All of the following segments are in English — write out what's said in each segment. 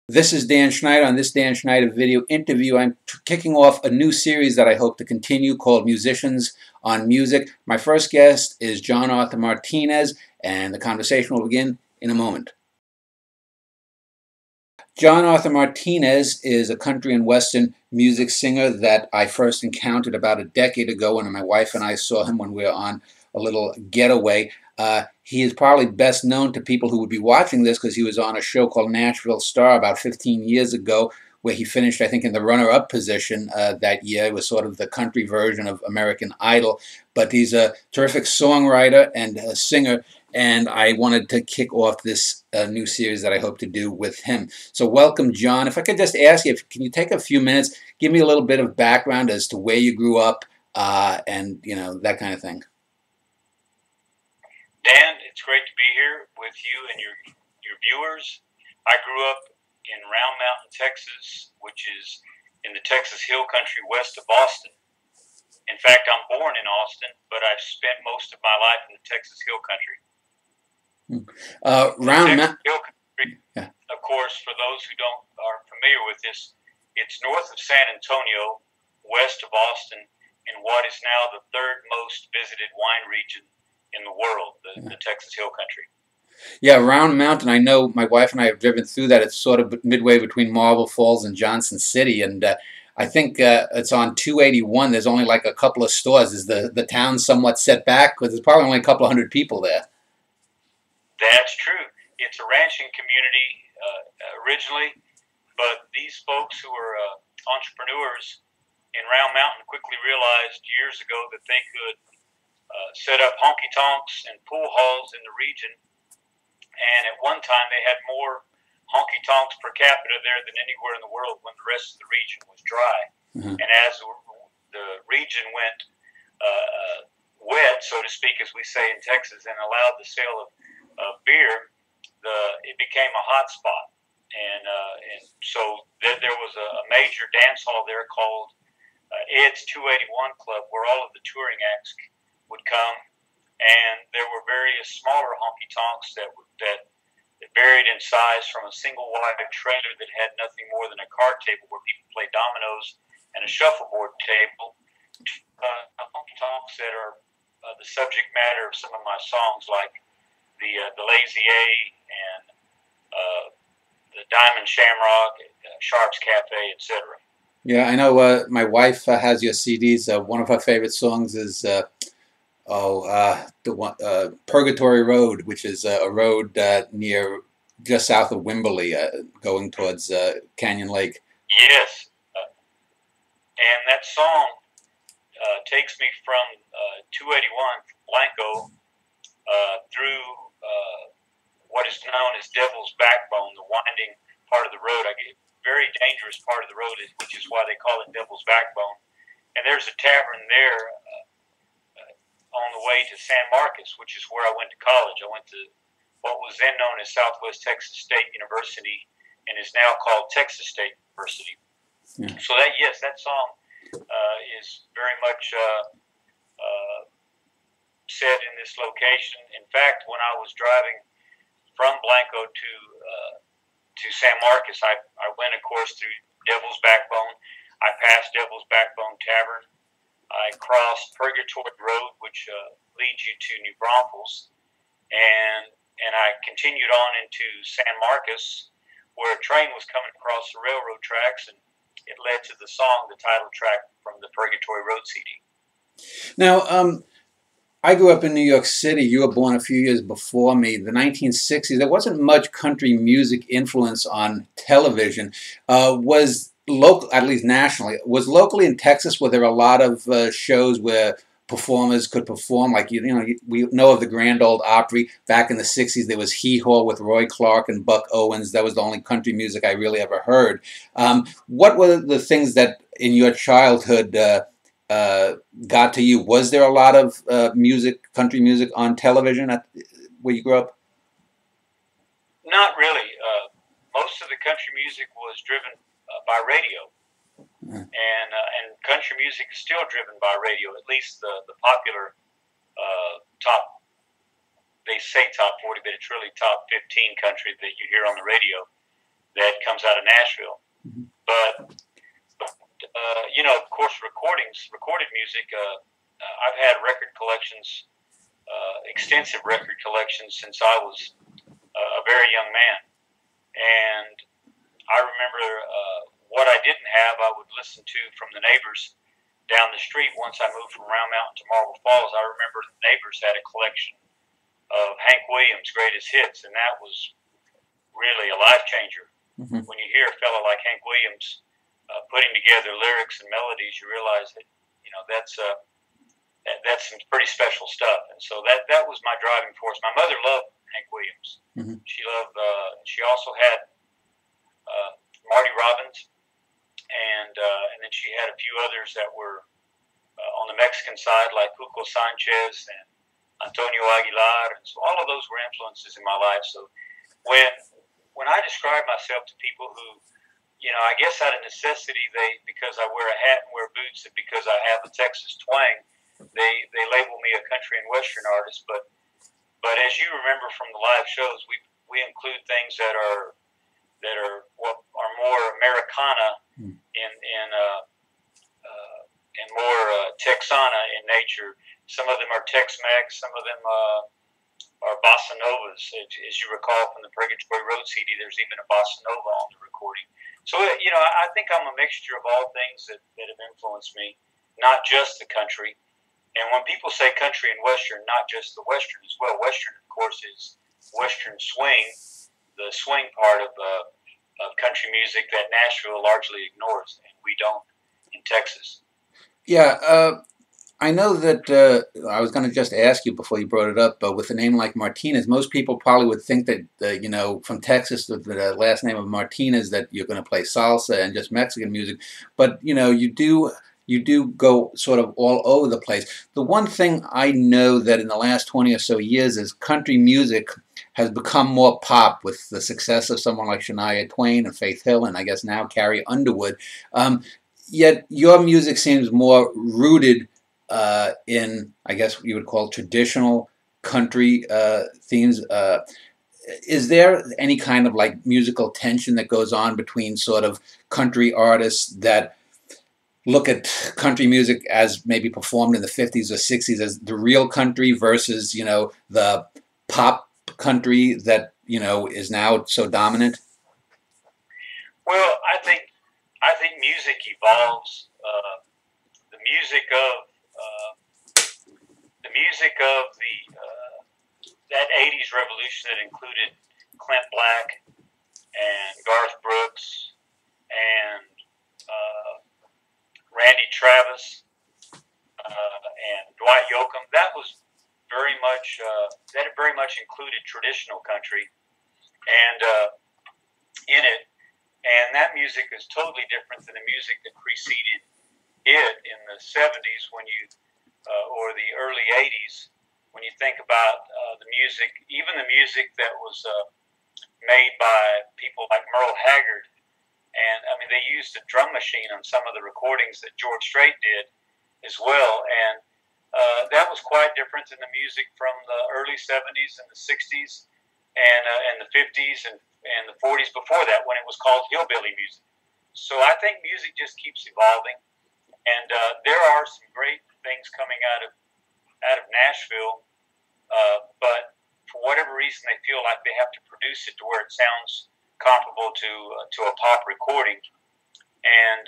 This is Dan Schneider. On this Dan Schneider video interview, I'm kicking off a new series that I hope to continue called Musicians on Music. My first guest is John Arthur Martinez, and the conversation will begin in a moment. John Arthur Martinez is a country and western music singer that I first encountered about a decade ago when my wife and I saw him when we were on a little getaway. He is probably best known to people who would be watching this because he was on a show called Nashville Star about 15 years ago, where he finished, I think, in the runner-up position that year. It was sort of the country version of American Idol. But he's a terrific songwriter and a singer, and I wanted to kick off this new series that I hope to do with him. So welcome, John. If I could just ask you, can you take a few minutes, give me a little bit of background as to where you grew up and, you know, that kind of thing. Dan, it's great to be here with you and your viewers. I grew up in Round Mountain, Texas, which is in the Texas Hill Country west of Austin. In fact, I'm born in Austin, but I've spent most of my life in the Texas Hill Country. Round Mountain Hill Country, yeah. Of course, for those who aren't familiar with this, it's north of San Antonio, west of Austin, in what is now the third most visited wine region in the world, the Texas Hill Country. Yeah, Round Mountain, I know my wife and I have driven through that. It's sort of midway between Marble Falls and Johnson City, and I think it's on 281. There's only like a couple of stores. Is the town somewhat set back? Because there's probably only a couple of hundred people there. That's true. It's a ranching community originally, but these folks who are entrepreneurs in Round Mountain quickly realized years ago that they could set up honky-tonks and pool halls in the region, and at one time they had more honky-tonks per capita there than anywhere in the world when the rest of the region was dry. Mm-hmm. And as the region went wet, so to speak, as we say in Texas, and allowed the sale of beer, it became a hot spot. And so there was a major dance hall there called Ed's 281 Club, where all of the touring acts would come, and there were various smaller honky-tonks that varied in size from a single wide trailer that had nothing more than a card table where people played dominoes and a shuffleboard table, honky-tonks that are the subject matter of some of my songs, like the Lazy A and the Diamond Shamrock, Sharp's Cafe, etc. Yeah, I know my wife has your CDs. One of her favorite songs is Purgatory Road, which is a road near just south of Wimberley, going towards Canyon Lake. Yes, and that song takes me from 281 Blanco through what is known as Devil's Backbone, the winding part of the road. Very dangerous part of the road, which is why they call it Devil's Backbone. And there's a tavern there on the way to San Marcos, which is where I went to college. I went to what was then known as Southwest Texas State University and is now called Texas State University. Yeah. So that song is very much said in this location. In fact, when I was driving from Blanco to San Marcos, I went, of course, through Devil's Backbone. I passed Devil's Backbone Tavern. I crossed Purgatory Road, which leads you to New Braunfels, and I continued on into San Marcos, where a train was coming across the railroad tracks, and it led to the song, the title track from the Purgatory Road CD. Now, I grew up in New York City. You were born a few years before me. The 1960s, there wasn't much country music influence on television. Was local, at least nationally, was locally in Texas, were there a lot of shows where performers could perform? Like, we know of the Grand Ole Opry. Back in the 60s, there was Hee Haw with Roy Clark and Buck Owens. That was the only country music I really ever heard. What were the things that in your childhood got to you? Was there a lot of country music on television where you grew up? Not really. Most of the country music was driven by radio, and country music is still driven by radio. At least the popular top, they say top 40, but it's really top 15 country that you hear on the radio. that comes out of Nashville. Mm-hmm. But you know, of course, recorded music. I've had record collections, extensive record collections since I was a very young man, and I remember what I didn't have, I would listen to from the neighbors down the street. Once I moved from Round Mountain to Marble Falls, I remember the neighbors had a collection of Hank Williams' greatest hits, and that was really a life changer. Mm-hmm. When you hear a fellow like Hank Williams putting together lyrics and melodies, you realize that, you know, that's some pretty special stuff. And so that was my driving force. My mother loved Hank Williams. Mm-hmm. She loved. She also had Marty Robbins, and then she had a few others that were on the Mexican side, like Cuco Sanchez and Antonio Aguilar. And so all of those were influences in my life. So when I describe myself to people who, you know, I guess out of necessity, because I wear a hat and wear boots, and because I have a Texas twang, they label me a country and western artist. But as you remember from the live shows, we include things that are what are more Americana and more Texana in nature. Some of them are Tex-Mex, some of them are bossa novas. As you recall from the Purgatory Road CD, there's even a bossa nova on the recording. So, you know, I think I'm a mixture of all things that have influenced me, not just the country. And when people say country and western, not just the western as well. Western, of course, is western swing, the swing part of country music that Nashville largely ignores, and we don't in Texas. Yeah, I know that I was going to just ask you before you brought it up, but with a name like Martinez, most people probably would think that, you know, from Texas, with the last name of Martinez, that you're going to play salsa and just Mexican music. But, you know, you do go sort of all over the place. The one thing I know that in the last 20 or so years is country music has become more pop with the success of someone like Shania Twain and Faith Hill and I guess now Carrie Underwood. Yet your music seems more rooted in, I guess you would call traditional country themes. Is there any kind of like musical tension that goes on between sort of country artists that look at country music as maybe performed in the 50s or 60s as the real country versus, you know, the pop country that, you know, is now so dominant? Well, I think music evolves. The music of that '80s revolution that included Clint Black and Garth Brooks and Randy Travis and Dwight Yoakam. That was very much included traditional country and in it. And that music is totally different than the music that preceded it in the 70s or the early 80s. When you think about the music, even the music that was made by people like Merle Haggard, and I mean, they used a drum machine on some of the recordings that George Strait did as well. And that was quite different than the music from the early 70s and the 60s and the 50s and the 40s before that, when it was called hillbilly music. So I think music just keeps evolving, and there are some great things coming out of Nashville, but for whatever reason, they feel like they have to produce it to where it sounds comparable to a pop recording, and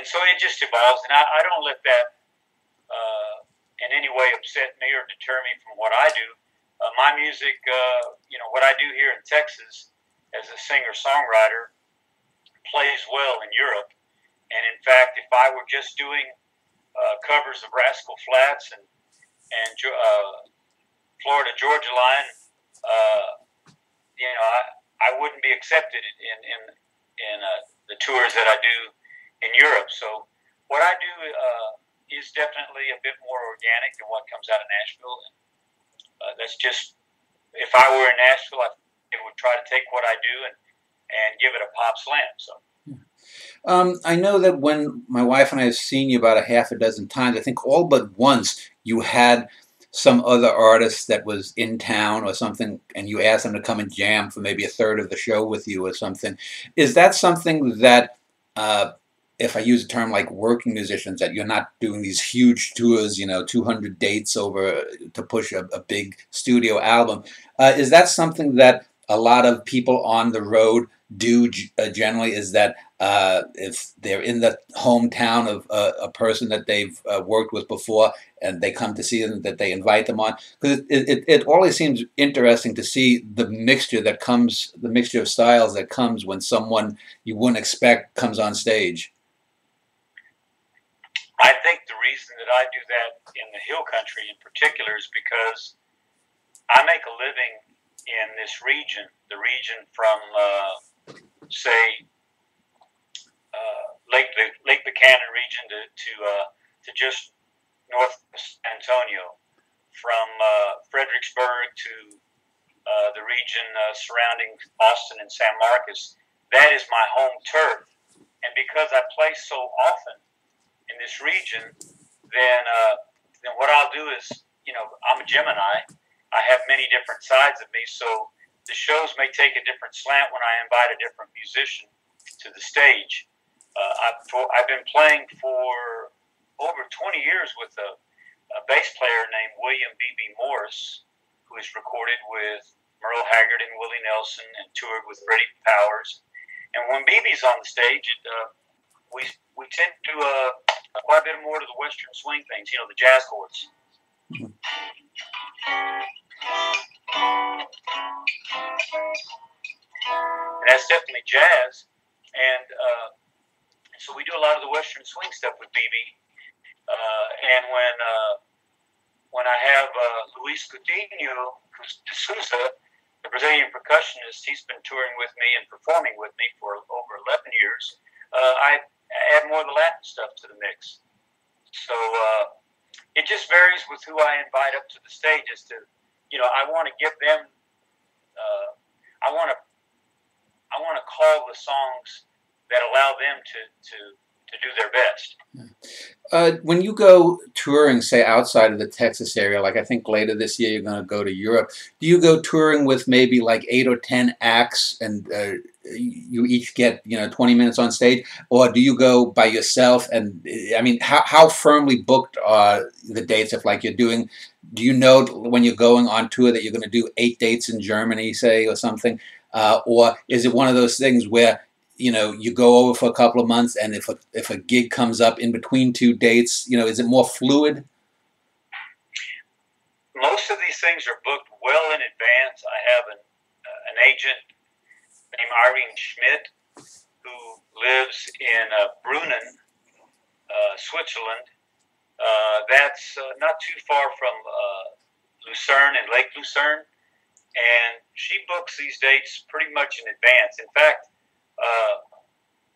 so it just evolves. And I don't let that in any way upset me or deter me from what I do. My music, you know, what I do here in Texas as a singer-songwriter plays well in Europe. And in fact, if I were just doing covers of Rascal Flatts and Florida Georgia Line, you know, I wouldn't be accepted in the tours that I do in Europe. So what I do is definitely a bit more organic than what comes out of Nashville. And that's just, if I were in Nashville, I would try to take what I do and give it a pop slam. So. I know that when my wife and I have seen you about a half a dozen times, I think all but once you had some other artist that was in town or something, and you asked them to come and jam for maybe a third of the show with you or something. Is that something that, if I use a term like working musicians, that you're not doing these huge tours, 200 dates over to push a big studio album? Is that something that a lot of people on the road do generally? Is that if they're in the hometown of a person that they've worked with before and they come to see them, that they invite them on? Because it always seems interesting to see the mixture that comes, the mixture of styles that comes when someone you wouldn't expect comes on stage. I think the reason that I do that in the hill country in particular is because I make a living in this region, the region from, say, Lake Buchanan region to just north of San Antonio, from Fredericksburg to the region surrounding Austin and San Marcos. That is my home turf, and because I play so often in this region, then what I'll do is, I'm a Gemini. I have many different sides of me, so the shows may take a different slant when I invite a different musician to the stage. I've been playing for over 20 years with a bass player named William B.B. Morris, who has recorded with Merle Haggard and Willie Nelson and toured with Freddie Powers. And when BB's on the stage, we tend to do quite a bit more to the Western swing things, the jazz chords. Mm-hmm. And that's definitely jazz. And so we do a lot of the Western swing stuff with BB. And when I have Luis Coutinho de Souza, the Brazilian percussionist, he's been touring with me and performing with me for over 11 years. I add more of the Latin stuff to the mix. So it just varies with who I invite up to the stage. As to, I want to give them, I want to call the songs that allow them to do their best. When you go touring, say, outside of the Texas area, like I think later this year you're going to go to Europe, do you go touring with maybe like 8 or 10 acts and you each get 20 minutes on stage, or do you go by yourself? And I mean, how firmly booked are the dates? If like you're doing, do you know when you're going on tour that you're going to do 8 dates in Germany, say, or something, or is it one of those things where you go over for a couple of months, and if a gig comes up in between 2 dates, is it more fluid? Most of these things are booked well in advance. I have an agent named Irene Schmidt who lives in Brunnen, Switzerland. That's not too far from Lucerne and Lake Lucerne, and she books these dates pretty much in advance. In fact,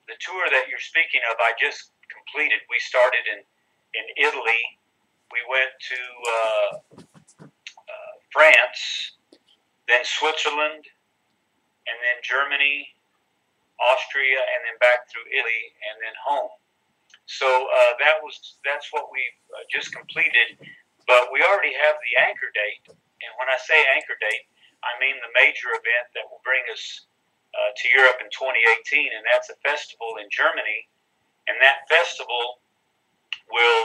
the tour that you're speaking of, I just completed. We started in Italy. We went to France, then Switzerland, and then Germany, Austria, and then back through Italy, and then home. So that's what we just completed. But we already have the anchor date, and when I say anchor date, I mean the major event that will bring us to Europe in 2018, and that's a festival in Germany. And that festival will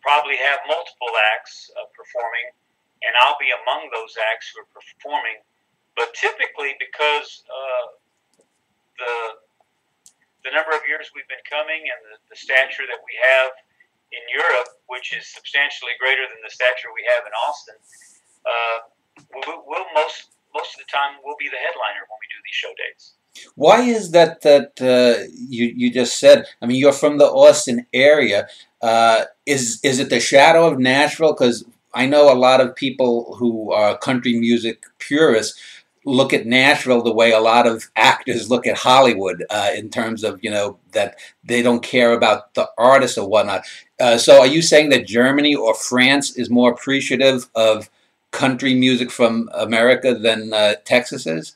probably have multiple acts performing, and I'll be among those acts who are performing. But typically, because the number of years we've been coming and the stature that we have in Europe, which is substantially greater than the stature we have in Austin, we'll most of the time we'll be the headliner when we do these show dates. Why is that you just said? I mean, you're from the Austin area. Is it the shadow of Nashville? Because I know a lot of people who are country music purists look at Nashville the way a lot of actors look at Hollywood, in terms of that they don't care about the artist or whatnot. So are you saying that Germany or France is more appreciative of country music from America than Texas is?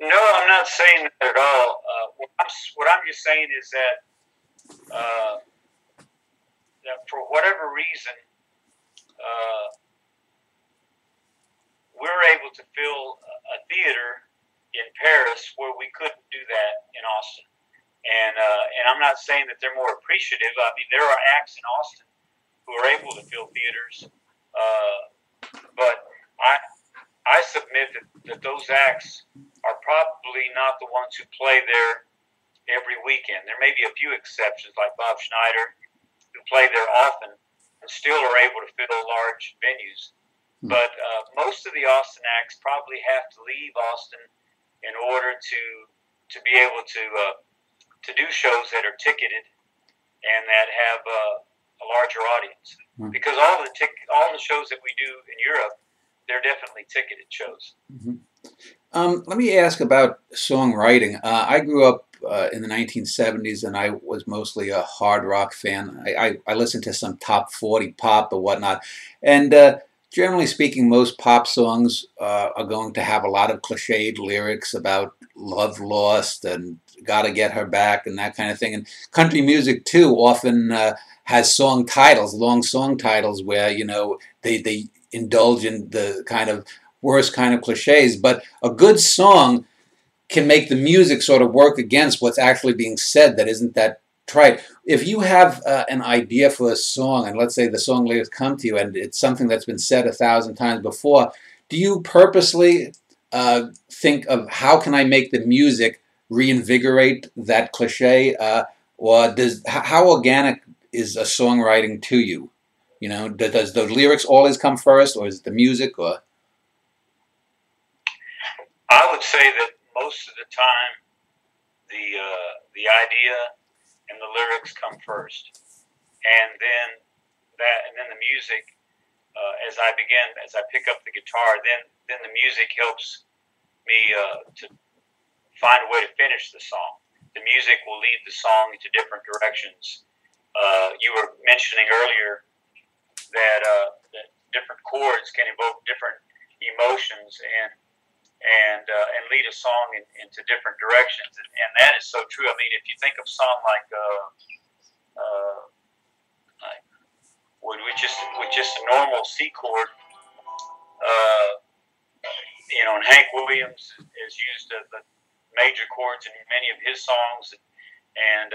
No, I'm not saying that at all. What I'm just saying is that for whatever reason, we're able to fill a theater in Paris where we couldn't do that in Austin. And I'm not saying that they're more appreciative. I mean, there are acts in Austin who are able to fill theaters, but I submit that those acts are probably not the ones who play there every weekend. There may be a few exceptions, like Bob Schneider, who play there often and still are able to fill large venues. But most of the Austin acts probably have to leave Austin in order to be able to do shows that are ticketed and that have a larger audience. Because all the shows that we do in Europe, they're definitely ticketed shows. Let me ask about songwriting. I grew up in the 1970s, and I was mostly a hard rock fan. I listened to some top 40 pop or whatnot, and generally speaking, most pop songs are going to have a lot of cliched lyrics about love lost and gotta get her back and that kind of thing. And country music too often has song titles, long song titles, where they indulge in the kind of worst kind of cliches. But a good song can make the music sort of work against what's actually being said that isn't that trite. If you have an idea for a song, and let's say the song lyrics come to you and it's something that's been said 1,000 times before, do you purposely think of how can I make the music reinvigorate that cliche, or how organic is a songwriting to you? Does the lyrics always come first, or is it the music? Or I would say that most of the time, the idea and the lyrics come first, and then the music. As I pick up the guitar, then the music helps me to find a way to finish the song. The music will lead the song into different directions. You were mentioning earlier that different chords can evoke different emotions and lead a song into different directions, and that is so true. I mean, if you think of a song like with just a normal C chord, and Hank Williams has used the major chords in many of his songs, and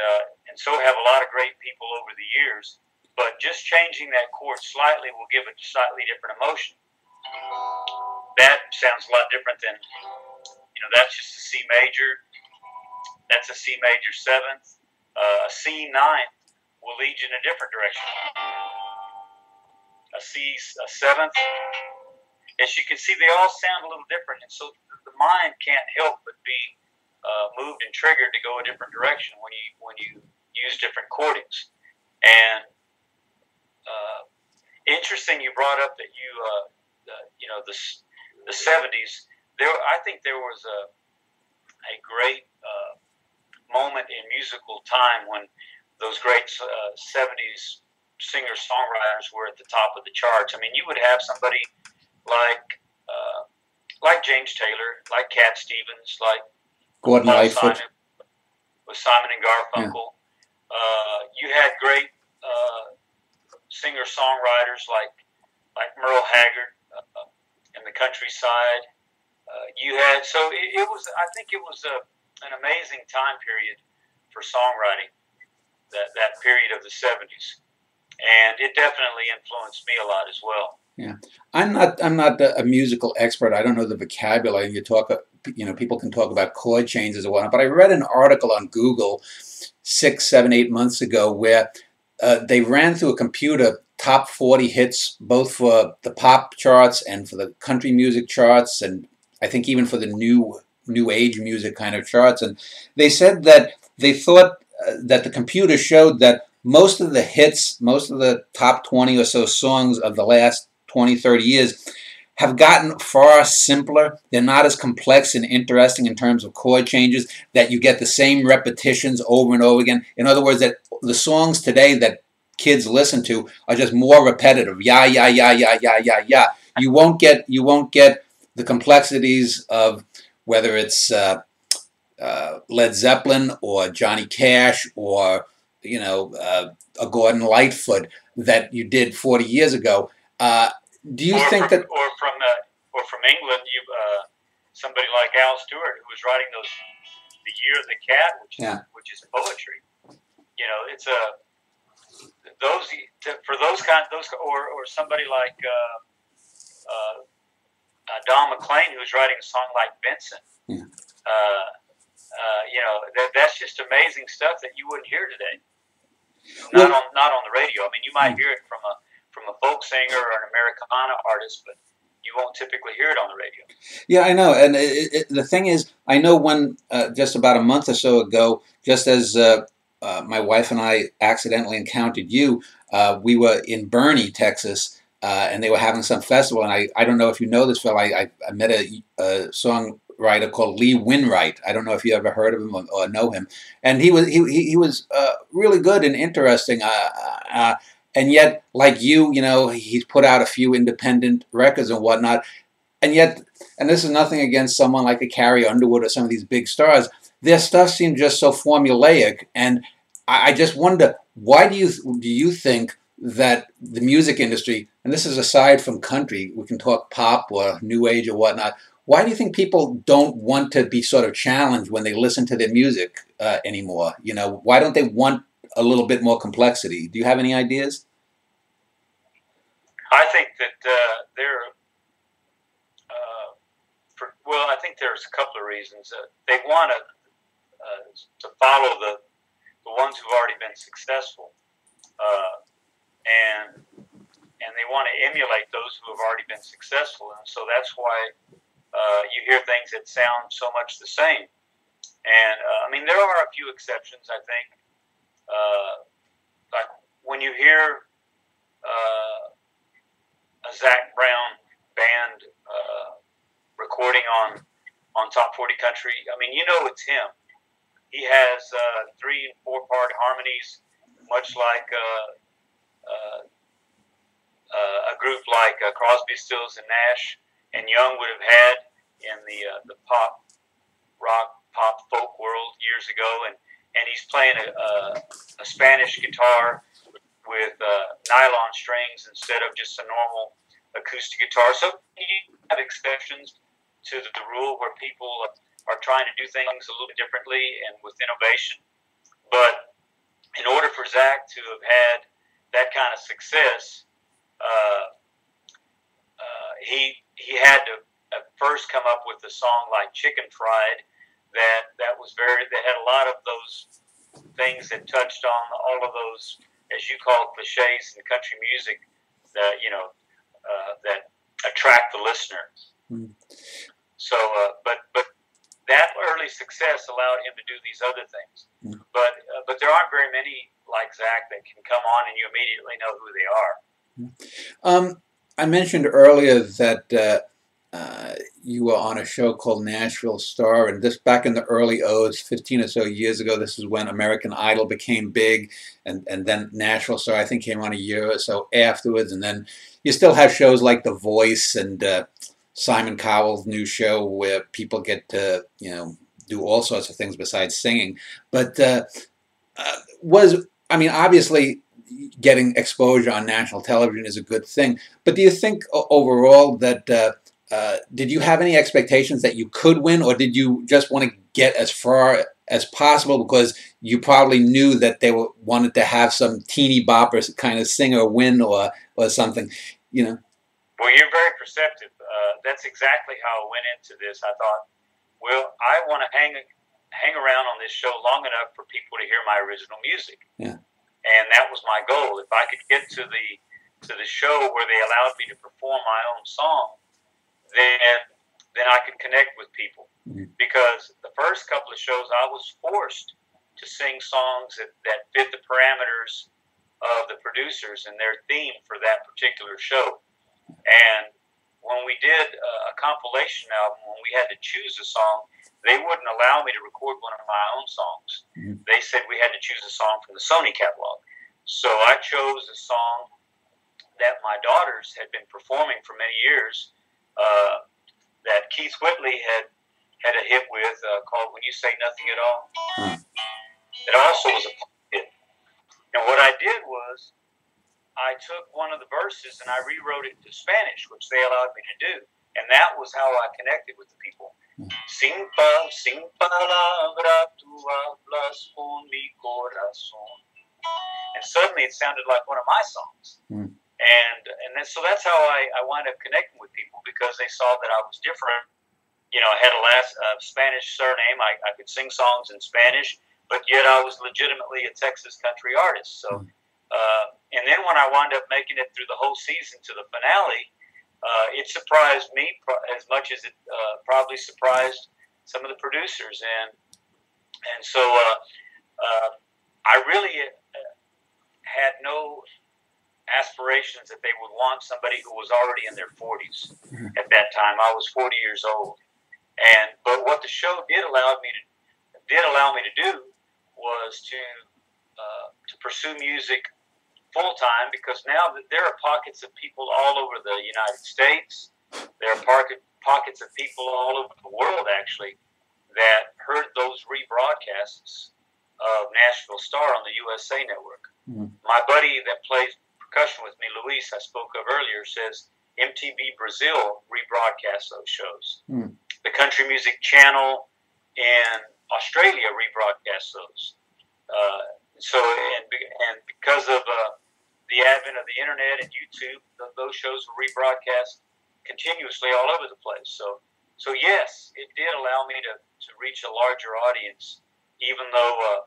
so have a lot of great people over the years. But just changing that chord slightly will give it a slightly different emotion. That sounds a lot different than, that's just a C major. That's a C major seventh. A C ninth will lead you in a different direction. A seventh. As you can see, they all sound a little different, and so the mind can't help but be moved and triggered to go a different direction when you use different chordings. And interesting, you brought up that the 70s. I think there was a great moment in musical time when those great 70s singer-songwriters were at the top of the charts. I mean, you would have somebody like James Taylor, like Cat Stevens, like Gordon Lightfoot, with Simon and Garfunkel. Yeah. You had great singer-songwriters like Merle Haggard in the countryside. I think it was an amazing time period for songwriting, that period of the 70s, and it definitely influenced me a lot as well. Yeah, I'm not a musical expert. I don't know the vocabulary. People can talk about chord changes or whatnot. But I read an article on Google 6, 7, 8 months ago where they ran through a computer top 40 hits, both for the pop charts and for the country music charts, and I think even for the new age music kind of charts. And they said that they thought that the computer showed that most of the hits, most of the top 20 or so songs of the last 20, 30 years have gotten far simpler. They're not as complex and interesting in terms of chord changes, that you get the same repetitions over and over again. In other words, that the songs today that kids listen to are just more repetitive. Yeah, yeah, yeah, yeah, yeah, yeah, yeah. You won't get the complexities of whether it's Led Zeppelin or Johnny Cash or a Gordon Lightfoot that you did 40 years ago. Do you think that, or from England, you somebody like Al Stewart, who was writing the Year of the Cat, which is poetry. It's or somebody like Don McLean, who's writing a song like Vincent. Yeah. That's just amazing stuff that you wouldn't hear today. Well, Not on the radio. I mean, you might hear it from a folk singer or an Americana artist, but you won't typically hear it on the radio. Yeah, I know. And the thing is, I know when just about a month or so ago, just as my wife and I accidentally encountered you, we were in Bernie, Texas, and they were having some festival. And I don't know if you know this fellow. I met a songwriter called Lee Winwright. I don't know if you ever heard of him or know him. And he was really good and interesting. And yet, like you, he's put out a few independent records and whatnot. And yet, and this is nothing against someone like a Carrie Underwood or some of these big stars, their stuff seems just so formulaic. And I just wonder, why do you think that the music industry, and this is aside from country, we can talk pop or new age or whatnot, why do you think people don't want to be sort of challenged when they listen to their music anymore? Why don't they want a little bit more complexity? Do you have any ideas? I think that I think there's a couple of reasons. They want to follow the ones who've already been successful, and they want to emulate those who have already been successful, and so that's why you hear things that sound so much the same. And I mean, there are a few exceptions, I think. Like when you hear a Zac Brown band recording on Top 40 Country, I mean, it's him. He has 3- and 4-part harmonies, much like a group like Crosby, Stills, and Nash and Young would have had in the pop, rock, pop, folk world years ago. And he's playing a Spanish guitar with nylon strings instead of just a normal acoustic guitar. So you have exceptions to the rule where people are trying to do things a little differently and with innovation. But in order for Zac to have had that kind of success, he had to first come up with a song like Chicken Fried that had a lot of those things that touched on all of those, as you call it, cliches in country music that that attract the listener. Mm. So, but that early success allowed him to do these other things. Mm. But there aren't very many like Zac that can come on and you immediately know who they are. I mentioned earlier that you were on a show called Nashville Star, and this back in the early '00s, 15 or so years ago. This is when American Idol became big, and then Nashville Star, I think, came on a year or so afterwards. And then you still have shows like The Voice and Simon Cowell's new show where people get to do all sorts of things besides singing. But obviously, getting exposure on national television is a good thing. But do you think overall that did you have any expectations that you could win, or did you just want to get as far as possible because you probably knew that they wanted to have some teeny bopper kind of singer win or something, Well, you're very perceptive. That's exactly how I went into this. I thought, well, I want to hang around on this show long enough for people to hear my original music. Yeah. And that was my goal. If I could get to the show where they allowed me to perform my own song, then I could connect with people. Mm-hmm. Because the first couple of shows I was forced to sing songs that fit the parameters of the producers and their theme for that particular show. And when we did a compilation album, when we had to choose a song, they wouldn't allow me to record one of my own songs. Mm-hmm. They said we had to choose a song from the Sony catalog. So I chose a song that my daughters had been performing for many years, that Keith Whitley had a hit with called "When You Say Nothing at All." Mm-hmm. It also was a pop hit. And what I did was I took one of the verses and I rewrote it into Spanish, which they allowed me to do. And that was how I connected with the people. Sin palabra tú hablas con mi corazón. And suddenly it sounded like one of my songs. And then, so that's how I wound up connecting with people, because they saw that I was different. You know, I had a Spanish surname. I could sing songs in Spanish, but yet I was legitimately a Texas country artist. So, and then when I wound up making it through the whole season to the finale, it surprised me as much as it probably surprised some of the producers. And so I really had no aspirations that they would want somebody who was already in their 40s. At that time, I was 40 years old. But what the show did allow me to do was to pursue music full time, because now there are pockets of people all over the United States. There are pockets of people all over the world, actually, that heard those rebroadcasts of Nashville Star on the USA Network. My buddy that plays percussion with me, Luis, I spoke of earlier, says MTV Brazil rebroadcasts those shows. The Country Music Channel in Australia rebroadcasts those. And because of the advent of the internet and YouTube, those shows were rebroadcast continuously all over the place. So yes, it did allow me to reach a larger audience, even though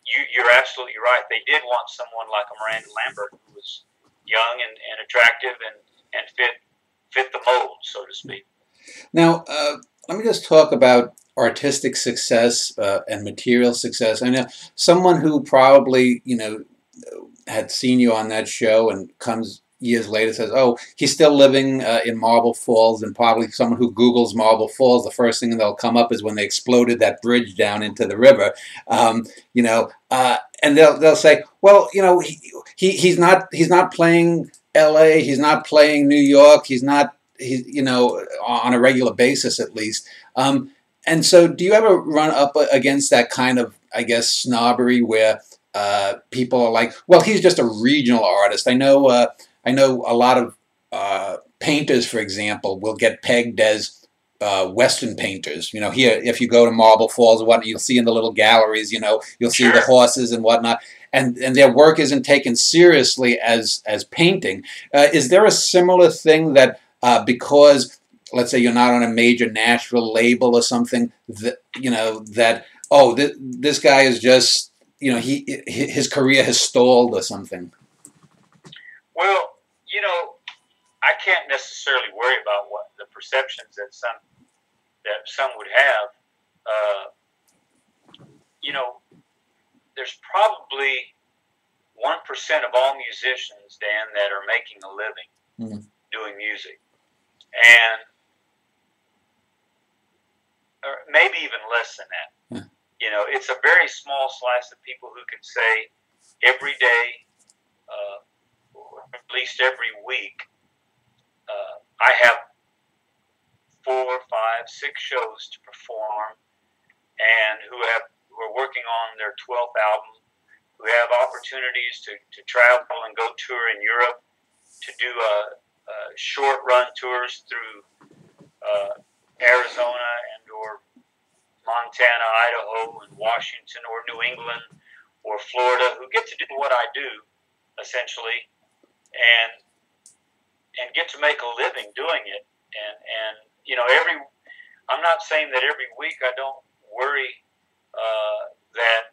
you're absolutely right. They did want someone like a Miranda Lambert, who was young and attractive and fit the mold, so to speak. Now, let me just talk about artistic success and material success. I know someone who probably, had seen you on that show and comes years later says, oh, he's still living in Marble Falls, and probably someone who Googles Marble Falls, the first thing that'll come up is when they exploded that bridge down into the river, and they'll say, well, he's not playing L.A., he's not playing New York, he's on a regular basis at least. And so do you ever run up against that kind of, I guess, snobbery where people are like, well, he's just a regional artist? I know a lot of painters, for example, will get pegged as Western painters. Here, if you go to Marble Falls or whatnot, you'll see in the little galleries, you'll see the horses and whatnot, and their work isn't taken seriously as painting. Is there a similar thing that because, let's say, you're not on a major Nashville label or something, that this guy is just, his career has stalled or something? Well, I can't necessarily worry about what the perceptions that some would have. There's probably 1% of all musicians, Dan, that are making a living doing music, and or maybe even less than that. It's a very small slice of people who can say every day, or at least every week, I have 4, 5, 6 shows to perform, and who are working on their 12th album, who have opportunities to travel and go tour in Europe, to do short run tours through Arizona and or Montana, Idaho, and Washington, or New England, or Florida, who get to do what I do, essentially, and get to make a living doing it. And I'm not saying that every week I don't worry that,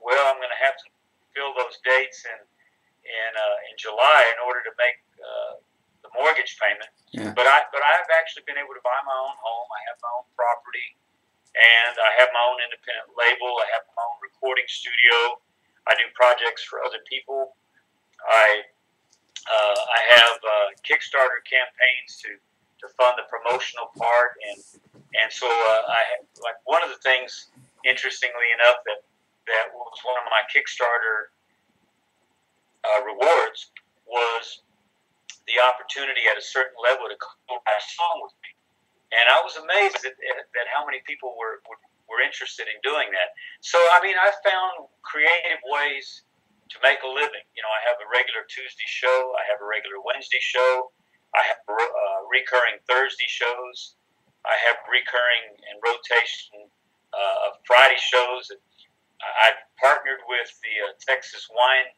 well, I'm going to have to fill those dates in July in order to make the mortgage payment. Yeah. But I've actually been able to buy my own home. I have my own property, and I have my own independent label. I have my own recording studio. I do projects for other people. I have Kickstarter campaigns to fund the promotional part, and so one of the things, interestingly enough, that was one of my Kickstarter rewards was the opportunity at a certain level to co-write a song with me. And I was amazed at how many people would were interested in doing that. So, I mean, I found creative ways to make a living. You know, I have a regular Tuesday show. I have a regular Wednesday show. I have recurring Thursday shows. I have recurring and rotation of Friday shows. I've partnered with the Texas wine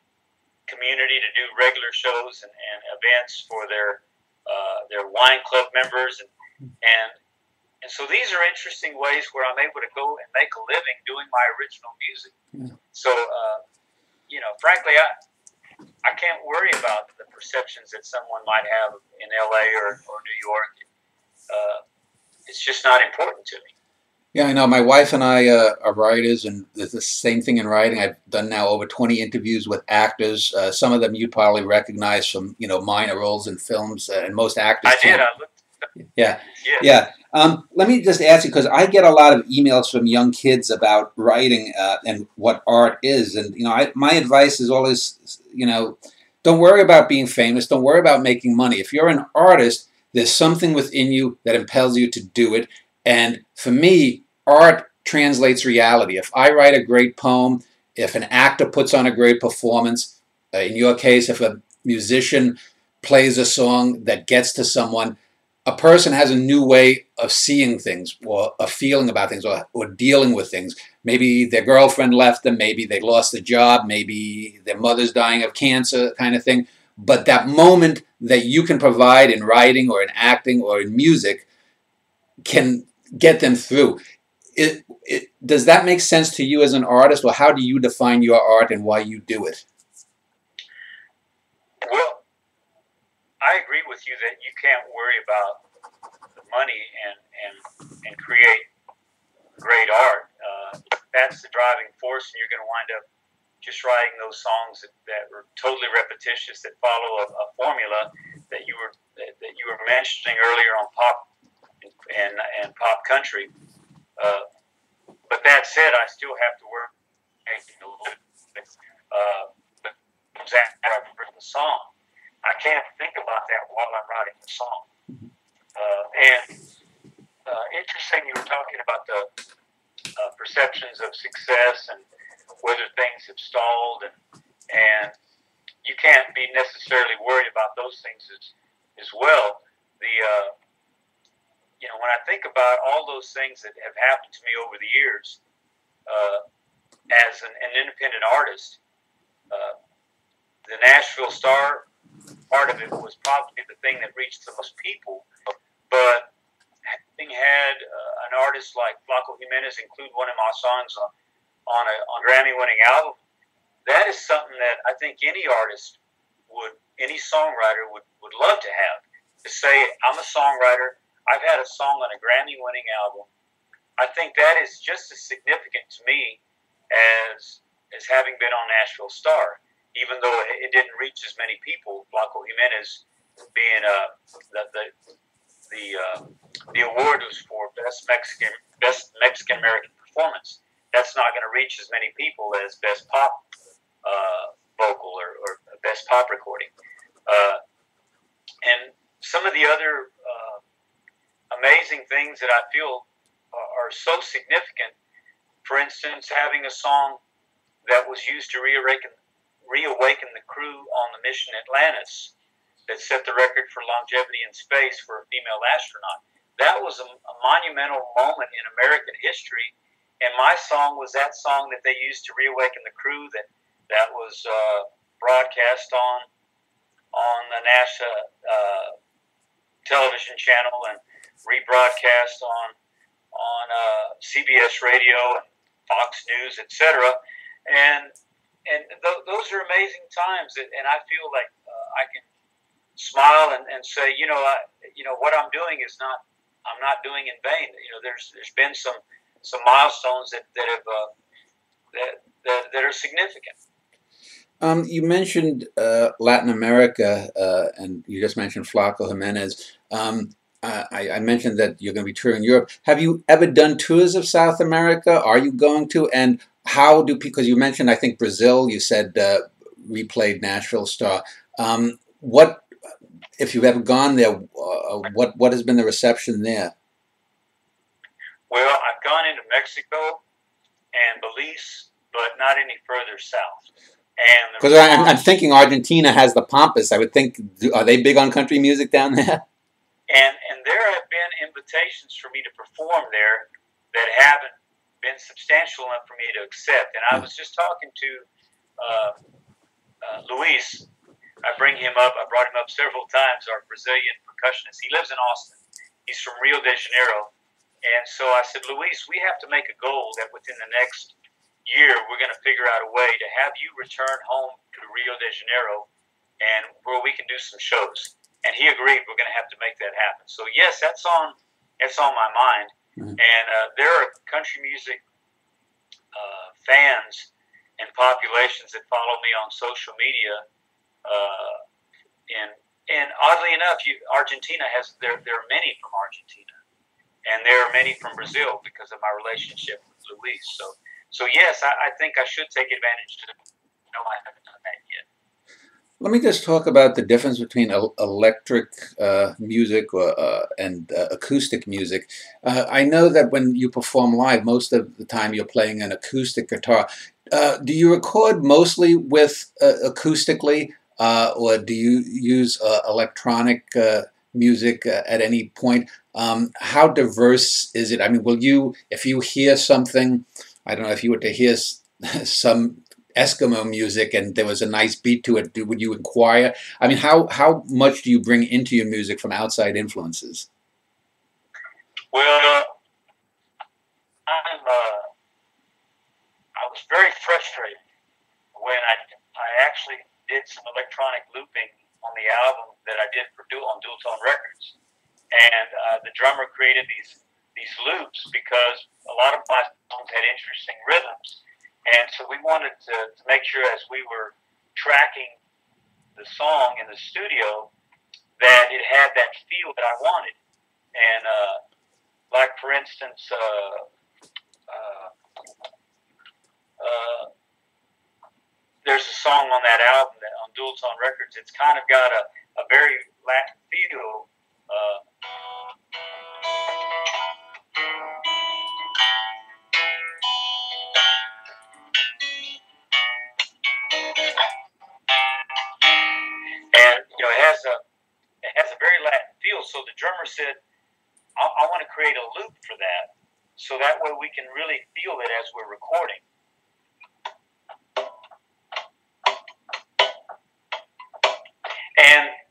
community to do regular shows and events for their wine club members, and so these are interesting ways where I'm able to go and make a living doing my original music. Yeah. So, you know, frankly, I can't worry about the perceptions that someone might have in LA or New York. It's just not important to me. Yeah, I know. My wife and I are writers, and there's the same thing in writing. I've done now over 20 interviews with actors. Some of them you'd probably recognize from, you know, minor roles in films, and most actors. I did. I looked. Yeah, yeah. Let me just ask you, because I get a lot of emails from young kids about writing and what art is, and you know, my advice is always, you know, don't worry about being famous. Don't worry about making money. If you're an artist, there's something within you that impels you to do it. And for me, art translates reality. If I write a great poem, if an actor puts on a great performance, in your case, if a musician plays a song that gets to someone, a person has a new way of seeing things or a feeling about things or dealing with things. Maybe their girlfriend left them, maybe they lost a job, maybe their mother's dying of cancer, kind of thing. But that moment that you can provide in writing or in acting or in music can get them through. Does that make sense to you as an artist, or how do you define your art and why you do it? Well, I agree with you that you can't worry about the money and create great art. That's the driving force, and you're going to wind up just writing those songs that were totally repetitious, that follow a formula that you were mentioning earlier on pop and pop country. But that said, I still have to work making a living. After I've written the song, I can't think about that while I'm writing the song. Interesting, you were talking about the perceptions of success and whether things have stalled, and you can't be necessarily worried about those things as well. You know, when I think about all those things that have happened to me over the years, as an independent artist, the Nashville Star, part of it was probably the thing that reached the most people. But having had an artist like Flaco Jimenez include one of my songs on a Grammy-winning album, that is something that I think any artist any songwriter would love to have. To say, I'm a songwriter, I've had a song on a Grammy-winning album. I think that is just as significant to me as having been on Nashville Star, even though it didn't reach as many people. Flaco Jimenez being the award was for best Mexican American performance. That's not going to reach as many people as best pop vocal or best pop recording. And some of the other amazing things that I feel are so significant. For instance, having a song that was used to reawaken the crew on the mission Atlantis that set the record for longevity in space for a female astronaut. That was a monumental moment in American history, and my song was that song that they used to reawaken the crew that was broadcast on the NASA television channel and rebroadcast on CBS radio and Fox News, etc. And those are amazing times, and I feel like I can smile and say, what I'm doing is I'm not doing in vain. You know, there's been some milestones that are significant. You mentioned Latin America, and you just mentioned Flaco Jimenez. I mentioned that you're going to be touring Europe. Have you ever done tours of South America? Are you going to? And how because you mentioned, I think, Brazil, you said replayed Nashville Star. What, if you've ever gone there, what has been the reception there? Well, I've gone into Mexico and Belize, but not any further south. And the Because I'm response, thinking Argentina has the Pampas. I would think, are they big on country music down there? and there have been invitations for me to perform there that haven't been substantial enough for me to accept. And I was just talking to Luis. I bring him up. I brought him up several times. Our Brazilian percussionist. He lives in Austin. He's from Rio de Janeiro. And so I said, Luis, we have to make a goal that within the next year we're going to figure out a way to have you return home to Rio de Janeiro and where we can do some shows. And he agreed we're going to have to make that happen. So yes, that's on my mind. Mm-hmm. And there are country music fans and populations that follow me on social media. And oddly enough, Argentina has there are many from Argentina. And there are many from Brazil because of my relationship with Luis. So yes, I think I should take advantage of it. No, I haven't done that yet. Let me just talk about the difference between electric music and acoustic music. I know that when you perform live, most of the time you're playing an acoustic guitar. Do you record mostly with acoustically, or do you use electronic music at any point? How diverse is it? I mean, will you, if you hear something, I don't know, if you were to hear some Eskimo music and there was a nice beat to it, would you inquire? I mean, how much do you bring into your music from outside influences? Well, I was very frustrated when I actually did some electronic looping on the album that I did on Dual Tone Records. And the drummer created these loops because a lot of my songs had interesting rhythms, and so we wanted to make sure as we were tracking the song in the studio that it had that feel that I wanted. And like for instance, there's a song on that album on Dual Tone Records. It's kind of got a very Latin feel. And it has a very Latin feel. So the drummer said, I want to create a loop for that, so that way we can really feel it as we're recording.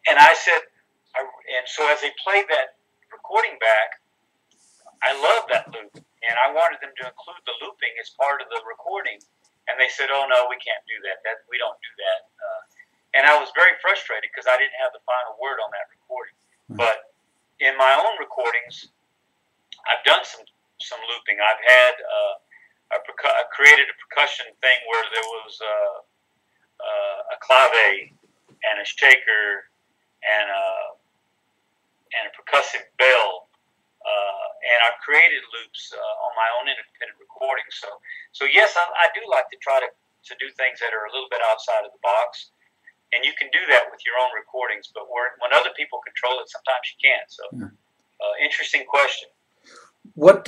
And I said, and so as they played that recording back, I loved that loop, and I wanted them to include the looping as part of the recording. And they said, "Oh no, we can't do that. We don't do that." And I was very frustrated because I didn't have the final word on that recording. But in my own recordings, I've done some looping. I've had I created a percussion thing where there was a clave and a shaker and a percussive bell, and I've created loops on my own independent recordings. So yes, I do like to try to do things that are a little bit outside of the box. And you can do that with your own recordings, but when other people control it, sometimes you can't. So, interesting question. What,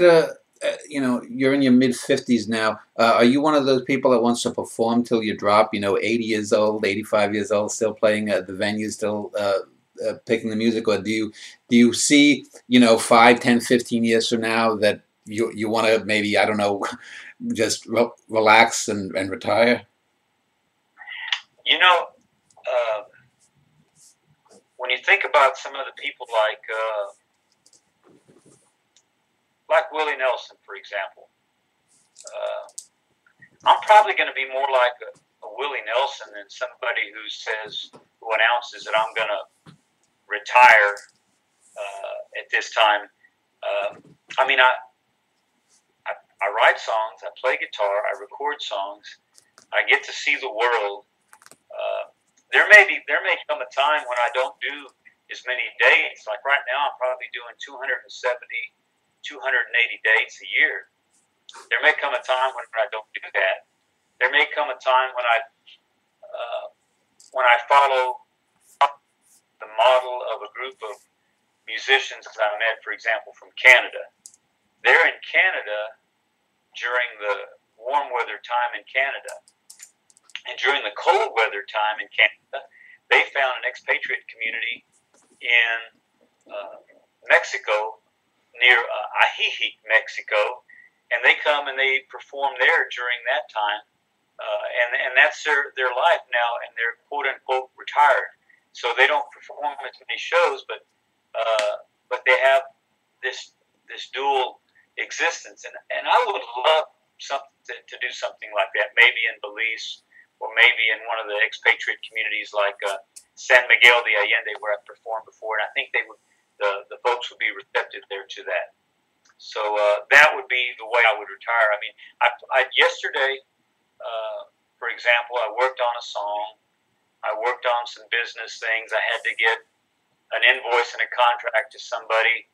you're in your mid-50s now. Are you one of those people that wants to perform till you drop, 80 years old, 85 years old, still playing at the venue, still picking the music? Or do you see, 5, 10, 15 years from now that you want to maybe, I don't know, just relax and retire? When you think about some of the people like Willie Nelson, for example, I'm probably going to be more like a Willie Nelson than somebody who announces that I'm going to retire at this time. I mean, I write songs, I play guitar, I record songs, I get to see the world. There may come a time when I don't do as many dates. Like right now, I'm probably doing 270, 280 dates a year. There may come a time when I don't do that. There may come a time when I follow the model of a group of musicians that I met, for example, from Canada. they're in Canada during the warm weather time in Canada. And during the cold weather time in Canada, they found an expatriate community in Mexico, near Ajijic, Mexico, and they come and they perform there during that time, and that's their life now, and they're quote unquote retired, so they don't perform as many shows, but they have this dual existence, and I would love to do something like that, maybe in Belize, or maybe in one of the expatriate communities like San Miguel de Allende, where I've performed before, and I think they would, the folks would be receptive there to that. So that would be the way I would retire. I mean, yesterday, for example, I worked on a song. I worked on some business things. I had to get an invoice and a contract to somebody.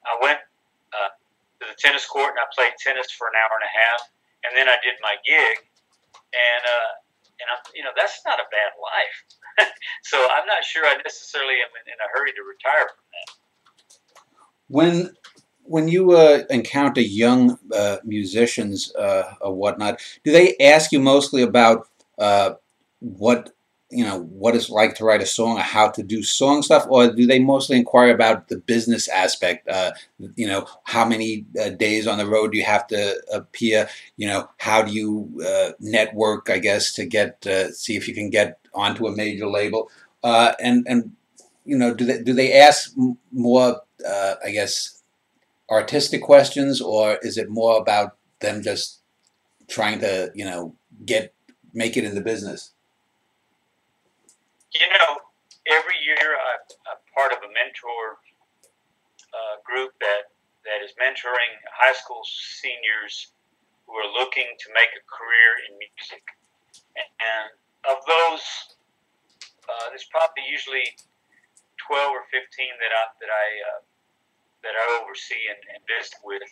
I went to the tennis court and I played tennis for an hour and a half, and then I did my gig. And I'm, that's not a bad life. So I'm not sure I necessarily am in a hurry to retire from that. When you encounter young musicians or whatnot, do they ask you mostly about what it's like to write a song or how to do song stuff, or do they mostly inquire about the business aspect? How many days on the road do you have to appear? How do you network, I guess, to get see if you can get onto a major label? And do they ask more, I guess, artistic questions, or is it more about them just trying to make it in the business? Every year I'm part of a mentor group that is mentoring high school seniors who are looking to make a career in music. And of those, there's probably usually 12 or 15 that I oversee and visit with.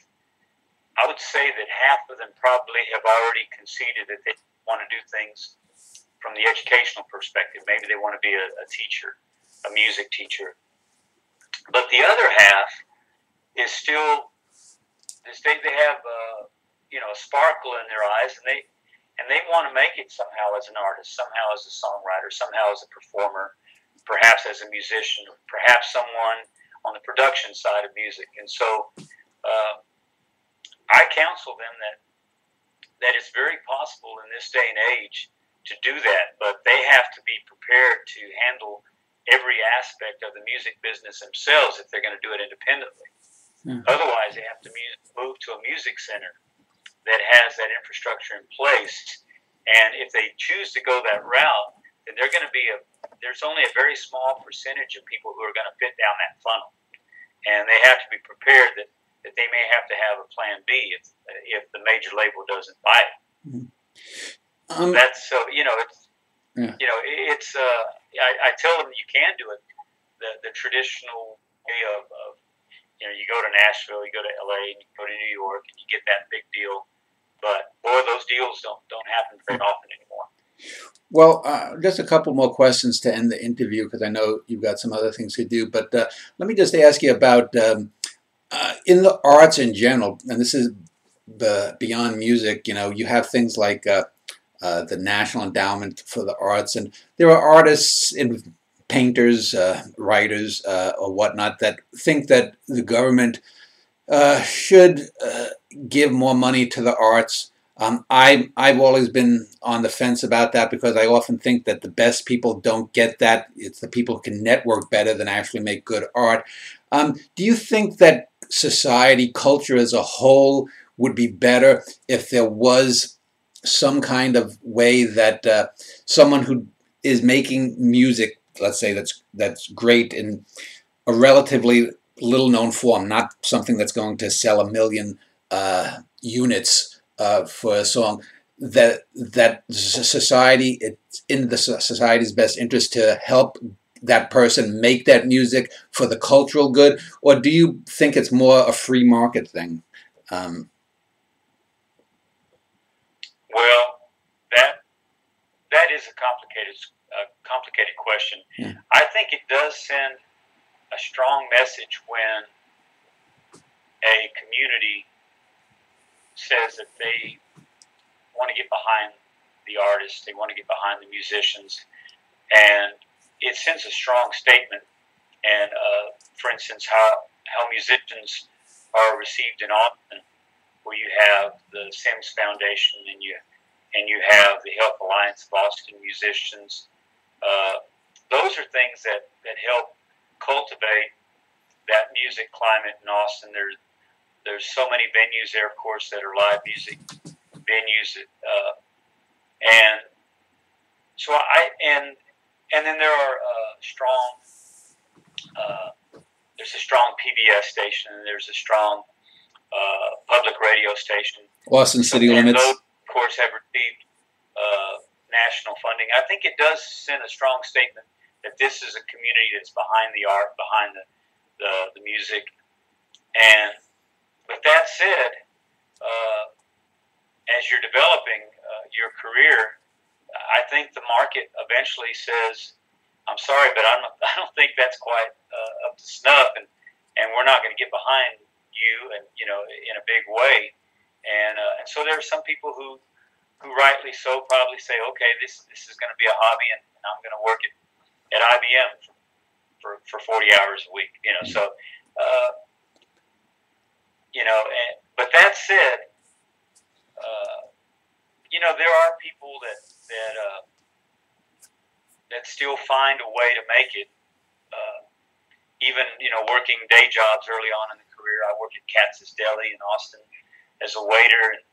I would say that half of them probably have already conceded that they want to do things from the educational perspective. Maybe they want to be a teacher, a music teacher. But the other half is still, they have a sparkle in their eyes, and they want to make it somehow as an artist, somehow as a songwriter, somehow as a performer, perhaps as a musician, or perhaps someone on the production side of music. And so I counsel them that it's very possible in this day and age to do that, but they have to be prepared to handle every aspect of the music business themselves if they're going to do it independently. Mm-hmm. Otherwise, they have to move to a music center that has that infrastructure in place. And if they choose to go that route, then there's only a very small percentage of people who are going to fit down that funnel. And they have to be prepared that they may have to have a plan B if the major label doesn't buy it. Mm-hmm. That's so. I tell them you can do it the traditional way of you go to Nashville, you go to LA, you go to New York, and you get that big deal. But boy, those deals don't happen very often anymore. Well, just a couple more questions to end the interview, because I know you've got some other things to do. But let me just ask you about in the arts in general, and this is beyond music. You have things like the National Endowment for the Arts, and there are artists and painters, writers, or whatnot that think that the government should give more money to the arts. I've always been on the fence about that, because I often think that the best people don't get that. It's the people who can network better than actually make good art. Do you think that society, culture as a whole, would be better if there was some kind of way that someone who is making music, let's say, that's great in a relatively little known form, not something that's going to sell 1 million units for a song, that society, it's in the society's best interest to help that person make that music for the cultural good? Or do you think it's more a free market thing? Well, that is a complicated question. Yeah. I think it does send a strong message when a community says that they want to get behind the artists, they want to get behind the musicians, and it sends a strong statement. And for instance, how musicians are received in Austin, where you have the Sims Foundation and you have the Health Alliance of Austin Musicians. Those are things that help cultivate that music climate in Austin. There's so many venues there, of course, that are live music venues, and so and then there are there's a strong PBS station, and there's a strong public radio station. Austin City Limits. Those, of course, have received national funding. I think it does send a strong statement that this is a community that's behind the art, behind the music. And with that said, as you're developing your career, I think the market eventually says, "I'm sorry, but I don't think that's quite up to snuff, and we're not going to get behind you, and in a big way." And so there are some people who rightly so probably say, "Okay, this is going to be a hobby, and I'm going to work at IBM for 40 hours a week." So but that said, there are people that still find a way to make it. Even working day jobs early on in the career. I worked at Katz's Deli in Austin as a waiter, and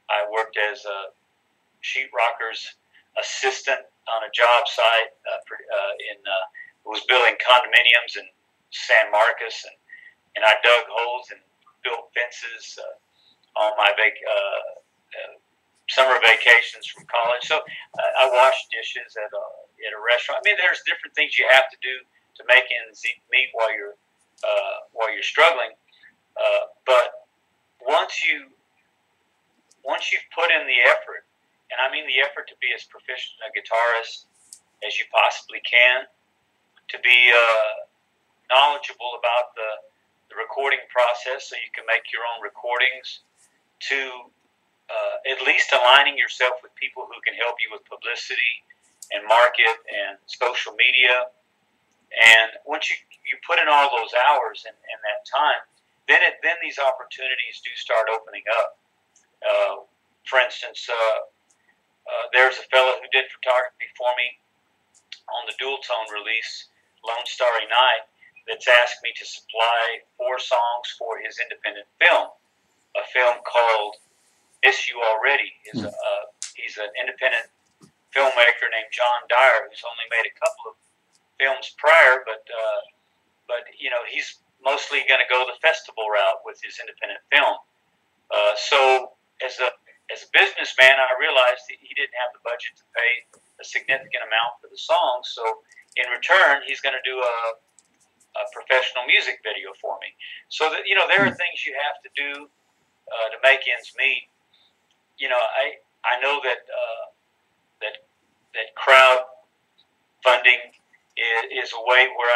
I worked as a sheetrocker's assistant on a job site was building condominiums in San Marcos, and I dug holes and built fences on my summer vacations from college. So I washed dishes at a restaurant. I mean, there's different things you have to do to make ends meet while you're struggling. But once you've put in the effort, and I mean the effort to be as proficient a guitarist as you possibly can, to be knowledgeable about the recording process so you can make your own recordings, to at least aligning yourself with people who can help you with publicity and market and social media. And once you put in all those hours and that time, then these opportunities do start opening up. For instance, there's a fellow who did photography for me on the dual tone release, Lone Starry Night, that's asked me to supply 4 songs for his independent film, a film called Miss You Already. He's an independent filmmaker named John Dyer, who's only made a couple of films prior, but he's mostly going to go the festival route with his independent film. So as a businessman, I realized that he didn't have the budget to pay a significant amount for the songs. So in return, he's going to do a professional music video for me. So that there are things you have to do to make ends meet. I know that that crowd funding is a way where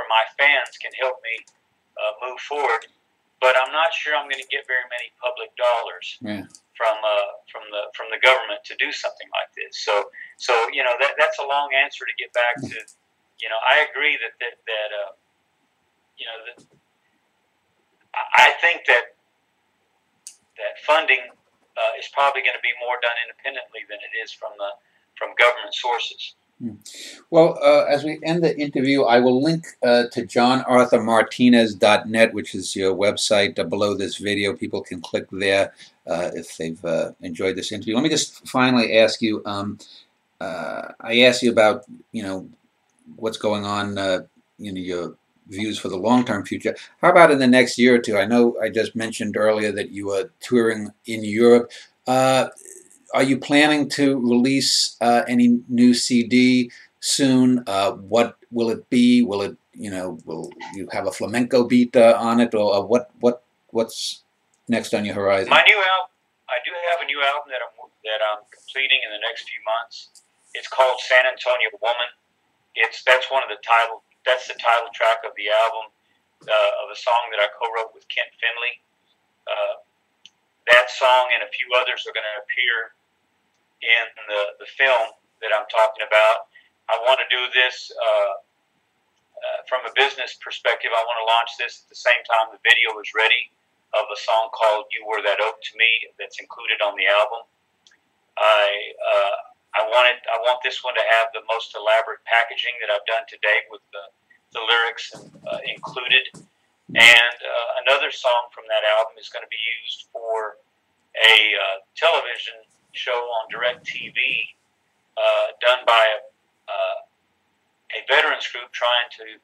my fans can help me move forward, but I'm not sure I'm going to get very many public dollars from the government to do something like this. So that's a long answer to get back to. I agree that I think that funding is probably going to be more done independently than it is from government sources. Well, as we end the interview, I will link to johnarthurmartinez.net, which is your website, below this video. People can click there if they've enjoyed this interview. Let me just finally ask you, I asked you about, what's going on, your views for the long-term future. How about in the next year or two? I know I just mentioned earlier that you are touring in Europe. Are you planning to release any new CD soon? What will it be? Will it, will you have a flamenco beat on it, or what's next on your horizon? My new album, I do have a new album that I'm completing in the next few months. It's called San Antonio Woman. That's the title track of the album, of a song that I co-wrote with Kent Finley. that song and a few others are going to appear in the film that I'm talking about. I want to do this from a business perspective. I want to launch this at the same time the video is ready of a song called "You Were That Oak to Me" that's included on the album. I want this one to have the most elaborate packaging that I've done to date with the lyrics included. And another song from that album is going to be used for a television show on DirecTV done by a veterans group trying to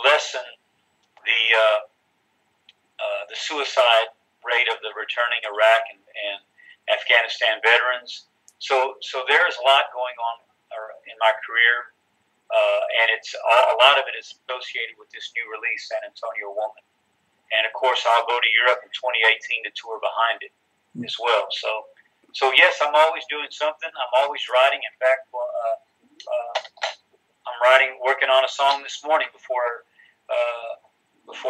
lessen the suicide rate of the returning Iraq and Afghanistan veterans. So there is a lot going on in my career. And a lot of it is associated with this new release, San Antonio Woman. And of course, I'll go to Europe in 2018 to tour behind it as well. So yes, I'm always doing something. I'm always writing. In fact, I'm working on a song this morning before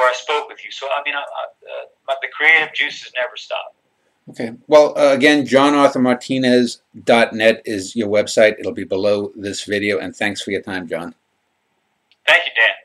I spoke with you. So I mean, the creative juices never stop. Okay. Well, again, JohnArthurMartinez.net is your website. It'll be below this video. And thanks for your time, John. Thank you, Dan.